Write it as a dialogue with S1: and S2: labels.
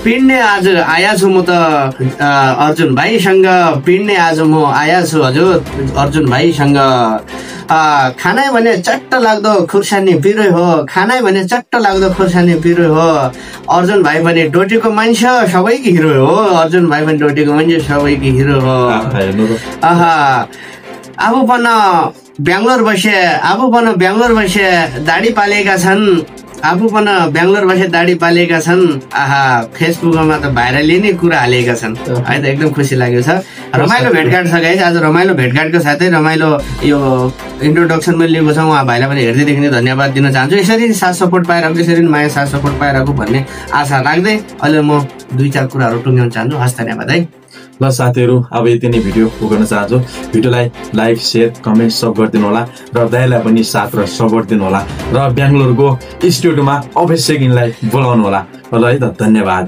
S1: पिड्ने आज आया छु म त अर्जुन भाइसँग पिड्ने आज म आया छु हजुर अर्जुन भाइसँग खानै भने चट्ट लाग्दो खुर्सानी पिरो हो खानै भने चट्ट लाग्दो खुर्सानी पिरो हो अर्जुन भाइ पनि डोटीको मान्छे सबैको हिरो हो अर्जुन भाइ पनि डोटीको मान्छे सबैको हिरो हो आफू पनि बेङ्गलोर बसे दाढी पालेका छन् आफू पनि बेङ्गलोर बसे दाढी पालेका छन् फेसबुकमा त भाइरल नै कुरा हालेका छन् है त एकदम खुसी लागेको छ रमाइलो भेटघाट छ गाइस आज रमाइलो भेटघाटको साथै रमाइलो यो इन्ट्रोडक्सन पनि लिएको छ उहाँ भाइलाई पनि हेर्दैदेखि नै धन्यवाद दिन चाहन्छु यसरी साथ सपोर्ट पाइरहेको यसरी माया साथ सपोर्ट पाइरहेको भन्ने आशा राख्दै अहिले म 2-4 कुराहरू टुङ्ग्याउन चाहन्छु हस् धन्यवाद है
S2: ल साथीहरू अब यति नै भिडियो गर्न चाहन्छु भिडियोलाई लाइक शेयर कमेन्ट सब गरिदिनु होला र दाइलाई पनि साथ र सपोर्ट दिनु होला र बेङ्गलोरको स्टुडियोमा अवश्य यिनलाई बोलाउनु होला ल है त धन्यवाद।